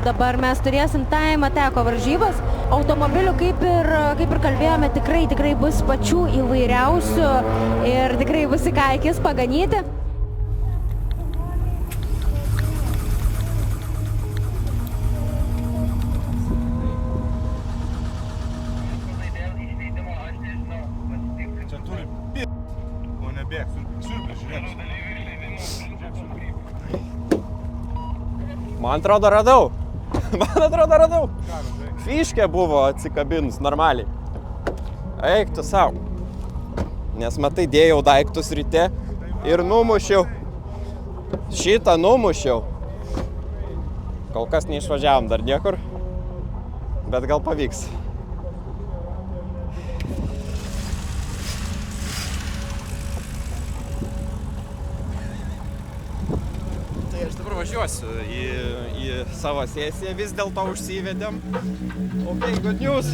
dabar mes turėsim time ateko varžybas. Automobilių, kaip ir kalbėjome, tikrai bus pačių įvairiausių ir tikrai bus į ką akis paganyti. Man atrodo radau. Fiškė buvo atsikabinus normaliai. Eik tu sau. Nes matai, dėjau daiktus ryte ir numušiau. Šitą numušiau. Kol kas neišvažiavom dar niekur, bet gal pavyks. Važiuosiu į savo sesiją, vis dėlto užsivedėm. Ok, good news.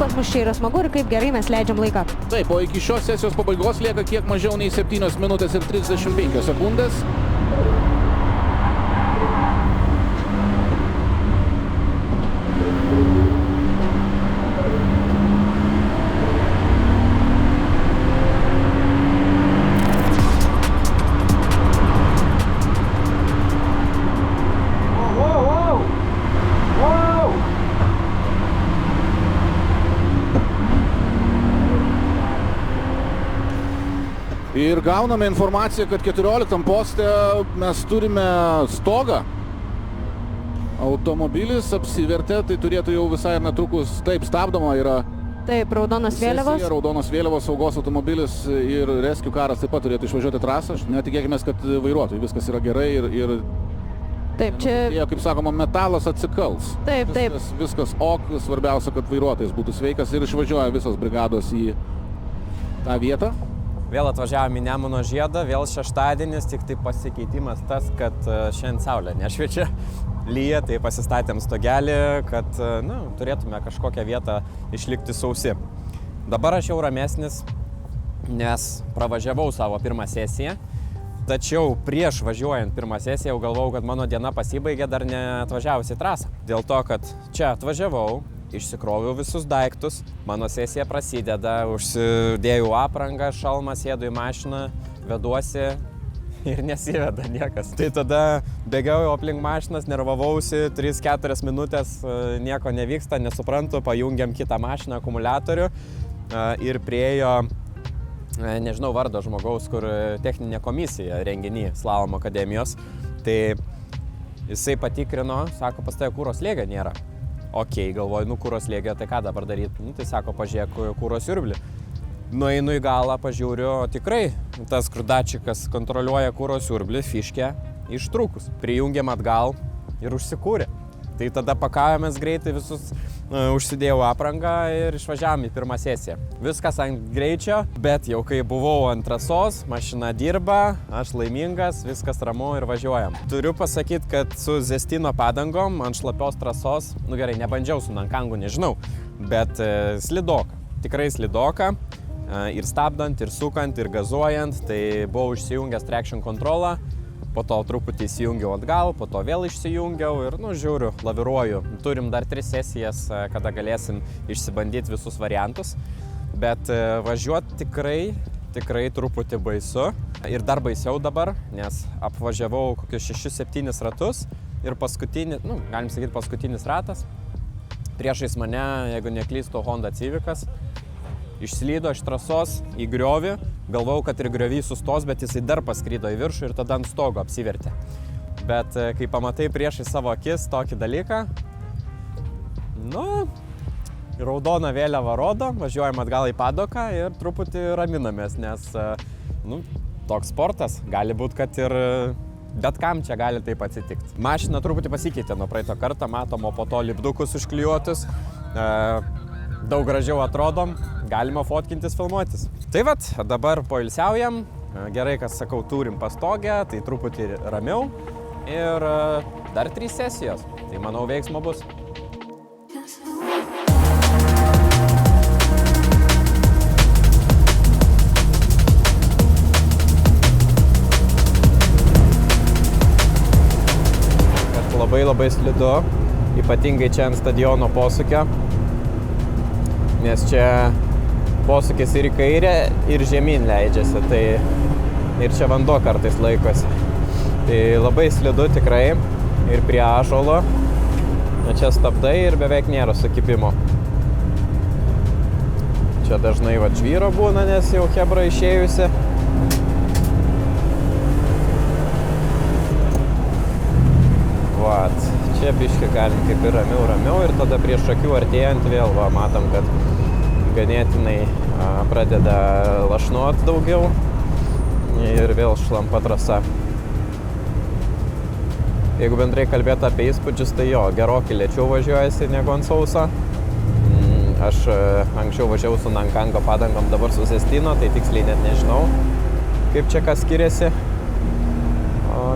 Pas mus čia yra smagu ir kaip gerai mes leidžiam laiką. Taip, o iki šios sesijos pabaigos lieka kiek mažiau nei 7 minutės ir 35 sekundės. Ir gauname informaciją, kad 14 poste mes turime stogą. Automobilis apsivertė, tai turėtų jau visai netrukus, taip, stabdoma yra. Taip, raudonos vėliavos. Sesija, raudonos vėliavos, saugos automobilis ir rescue karas taip pat turėtų išvažiuoti trasą. Netikėkime, kad vairuotojai viskas yra gerai ir taip, čia, kaip sakoma, metalas atsikals. Taip. Viskas ok, svarbiausia, kad vairuotojas būtų sveikas ir išvažiuoja visos brigados į tą vietą. Vėl atvažiavom į Nemuno žiedą, vėl šeštadienis, tik tai pasikeitimas tas, kad šiandien saulė nešviečia, lyja, tai pasistatėm stogelį, kad turėtume kažkokią vietą išlikti sausi. Dabar aš jau ramesnis, nes pravažiavau savo pirmą sesiją, tačiau prieš važiuojant pirmą sesiją jau galvojau, kad mano diena pasibaigė dar neatvažiavus į trasą. Dėl to, kad čia atvažiavau, išsikroviau visus daiktus, mano sesija prasideda, užsidėjau aprangą, šalmą, sėdu į mašiną, veduosi ir nesiveda niekas. Tai tada bėgiau aplink mašinas, nervavausi, 3-4 minutės nieko nevyksta, nesuprantu, pajungiam kitą mašiną, akumuliatorių ir priėjo, nežinau vardo žmogaus, kur techninė komisija renginį Slalomo akademijos, tai jisai patikrino, sako, pas tave kuro slėgio nėra. Ok, galvoju, kuro slėgio, tai ką dabar daryti? Tai sako, pažiūrėk kuro siurblį. Nueinu į galą, pažiūriu, tikrai tas dačikas kontroliuoja kuro siurblį, fiškę ištrūkus. Prijungiam atgal ir užsikūrė. Tai tada pakavomės greitai, visus užsidėjau aprangą ir išvažiavom į pirmą sesiją. Viskas ant greičio, bet jau kai buvau ant trasos, mašina dirba, aš laimingas, viskas ramu ir važiuojam. Turiu pasakyti, kad su Zestino padangom ant šlapios trasos, gerai, nebandžiau su Nankangu, nežinau, bet slidoka, tikrai slidoka. Ir stabdant, ir sukant, ir gazuojant, tai buvau išsijungęs traction controlą, po to truputį įsijungiau atgal, po to vėl išsijungiau ir, žiūriu, laviruoju. Turim dar 3 sesijas, kada galėsim išsibandyti visus variantus, bet važiuoti tikrai truputį baisu. Ir dar baisiau dabar, nes apvažiavau kokius 6-7 ratus ir galim sakyti, paskutinis ratas. Priešais mane, jeigu neklystu, Honda Civicas. Išslydo iš trasos į griovį, galvojau, kad ir griovį sustos, bet jisai dar paskrydo į viršų ir tada ant stogo apsivertė. Bet kai pamatai priešai savo akis tokį dalyką, Raudona vėliava rodo, važiuojam atgal į padoką ir truputį raminamės, nes toks sportas. Gali būti, kad ir bet kam čia gali taip atsitikti. Mašina truputį pasikeitė nuo praeito kartą, matom, o po to lipdukus užklijuotus. Daug gražiau atrodom, galima fotkintis, filmuotis. Tai vat, dabar poilsiaujam. Gerai, kad sakau, turim pastogę, tai truputį ramiau. Ir dar 3 sesijos. Tai manau, veiksmo bus. Labai slidu, ypatingai čia ant stadiono posūkio, nes čia posūkis ir į kairę, ir žemyn leidžiasi, tai ir čia vanduo kartais laikosi. Tai labai slidu tikrai ir prie ąžuolo, čia stabdai ir beveik nėra sukibimo. Čia dažnai žvyro būna, nes jau chebra išėjusi. Čia biškį galim kaip ir ramiau ir tada prieš akių artėjant vėl matom, kad ganėtinai pradeda lašnuot daugiau ir vėl šlampa trasa. Jeigu bendrai kalbėti apie įspūdžius, tai gerokai lėčiau važiuojasi negu ant sauso. Aš anksčiau važiavau su Nankango padangom, dabar su Sestino, tai tiksliai net nežinau, kaip čia kas skiriasi,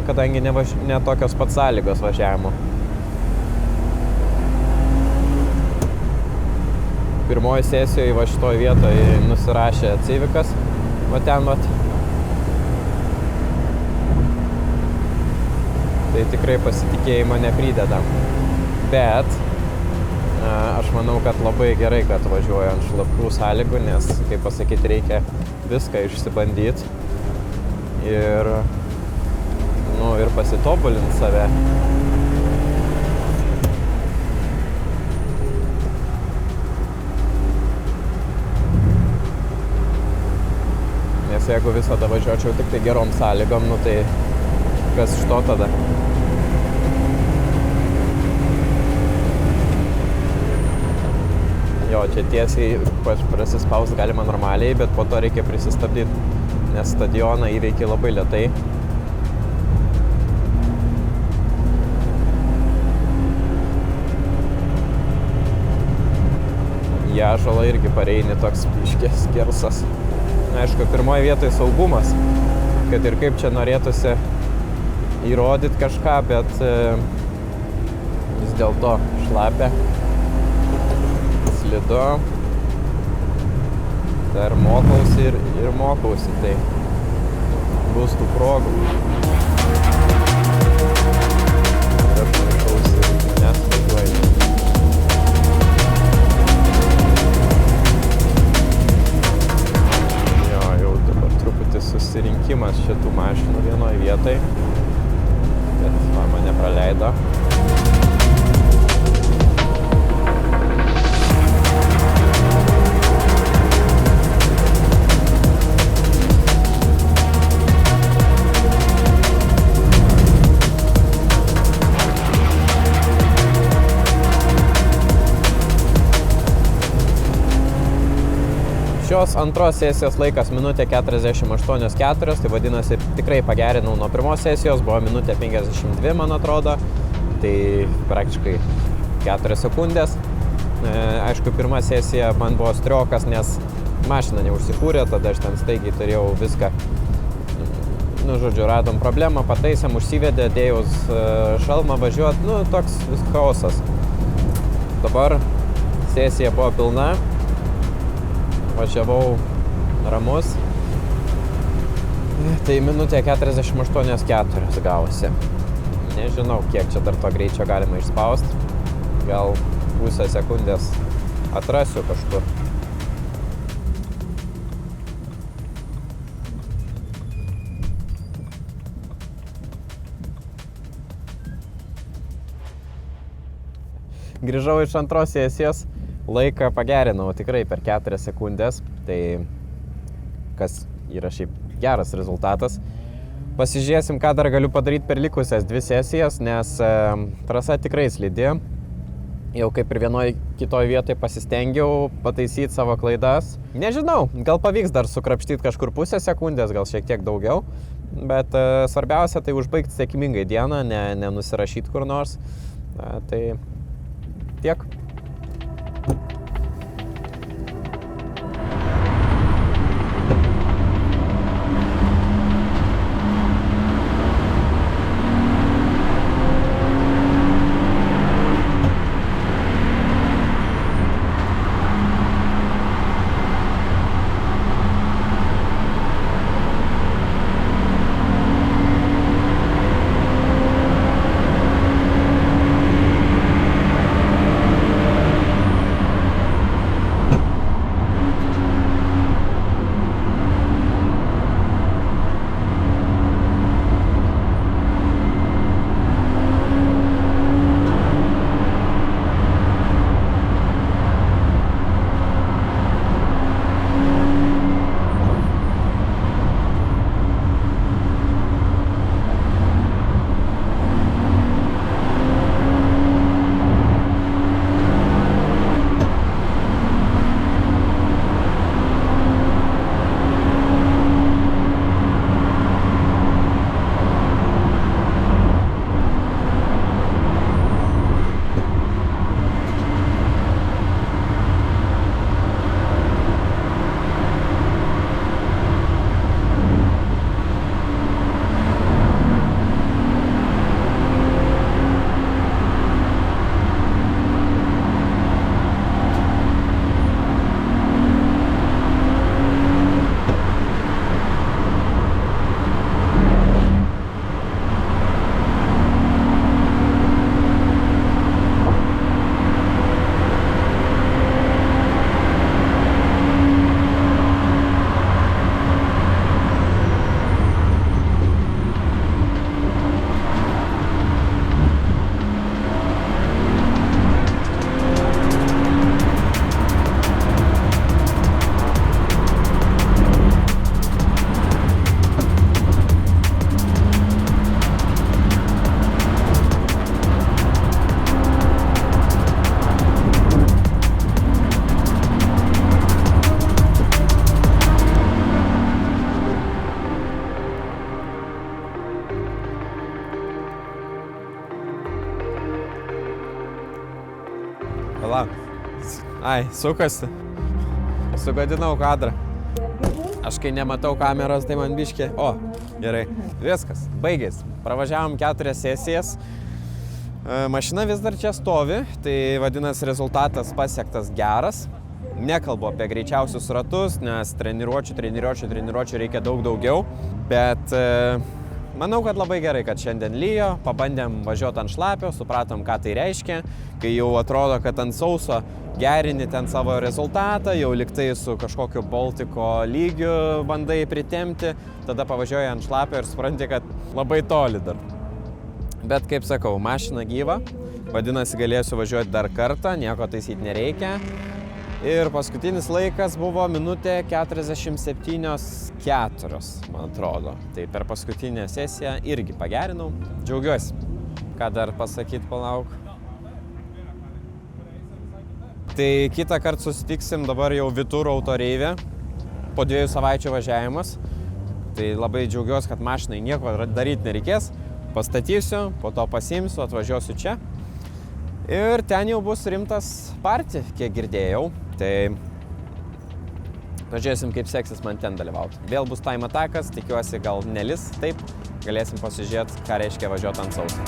kadangi ne tokios pat sąlygos važiavimo. Pirmoji sesijoje šitoj vietoje nusirašė Civicas, ten. Tai tikrai pasitikėjimo neprideda. Bet aš manau, kad labai gerai, kad važiuoju ant šlapių sąlygų, nes, kaip pasakyti, reikia viską išsibandyti ir pasitobulinti save. Nes jeigu visada važiuočiau tik tai gerom sąlygom, tai kas iš to tada? Čia tiesiai prasispaust galima normaliai, bet po to reikia prisistabdyti, nes stadioną įveikia labai lėtai. Į ąžuolą irgi pareini toks biškės skersas. Aišku, pirmoje vietoje saugumas, kad ir kaip čia norėtųsi įrodyti kažką, bet vis dėlto šlapia, slidu. Dar mokausi ir mokausi, tai bus tų progų. Ir aš mokausi nes važiuoju. Jau dabar truputį susirinkimas šitų mašinų vienoje vietoje, bet mane praleido. Šios antros sesijos laikas minutė 48,4, tai vadinasi tikrai pagerinau nuo pirmos sesijos, buvo minutė 52, man atrodo, tai praktiškai 4 sekundės. Aišku, pirma sesija man buvo striokas, nes mašina neužsikūrė, tada aš ten staigiai turėjau viską. Žodžiu, radom problemą, pataisėm, užsivedė, dėjus šalmą važiuot, toks vis chaosas. Dabar sesija buvo pilna. Važiavau ramus, tai minutė 48,4 gavosi. Nežinau, kiek čia dar to greičio galima išspausti. Gal pusę sekundės atrasiu kažkur. Grįžau iš antros sesijos. Laiką pagerinau tikrai per 4 sekundės, tai kas yra šiaip geras rezultatas. Pasižiūrėsim, ką dar galiu padaryti per likusias 2 sesijas, nes trasa tikrai slidi. jau kaip ir vienoje kitoje vietoje pasistengiau pataisyti savo klaidas. Nežinau, gal pavyks dar sukrapštyti kažkur pusę sekundės, gal šiek tiek daugiau, bet svarbiausia tai užbaigti sėkmingai dieną, nenusirašyti kur nors. Tai tiek. Palauk. Ai, sukasi. Sugadinau kadrą. Aš kai nematau kameros, tai man biškė. O, gerai. Viskas. Baigėsi. Pravažiavom 4 sesijas. Mašina vis dar čia stovi, tai vadinasi rezultatas pasiektas geras. Nekalbu apie greičiausius ratus, nes treniruočių reikia daug daugiau. Bet manau, kad labai gerai, kad šiandien lyjo, pabandėm važiuoti ant šlapio, supratom, ką tai reiškia. Kai jau atrodo, kad ant sauso gerini ten savo rezultatą, jau liktai su kažkokiu Baltiko lygiu bandai pritempti, tada pavažiuoji ant šlapio ir supranti, kad labai toli dar. Bet kaip sakau, mašina gyva, vadinasi galėsiu važiuoti dar kartą, nieko taisyti nereikia. Ir paskutinis laikas buvo minutė 47:04, man atrodo. Tai per paskutinę sesiją irgi pagerinau. Džiaugiuosi. Ką dar pasakyti, palauk. Tai kitą kartą susitiksim dabar jau Vituro autoreive. Po 2 savaičių važiavimas. Tai labai džiaugiuosi, kad mašinai nieko daryti nereikės. Pastatysiu, po to pasiimsiu, atvažiuosiu čia. Ir ten jau bus rimtas party, kiek girdėjau. Tai pažiūrėsim, kaip seksis man ten dalyvauti. Vėl bus time attackas, tikiuosi gal nelis, taip galėsim pasižiūrėti, ką reiškia važiuoti ant sauso.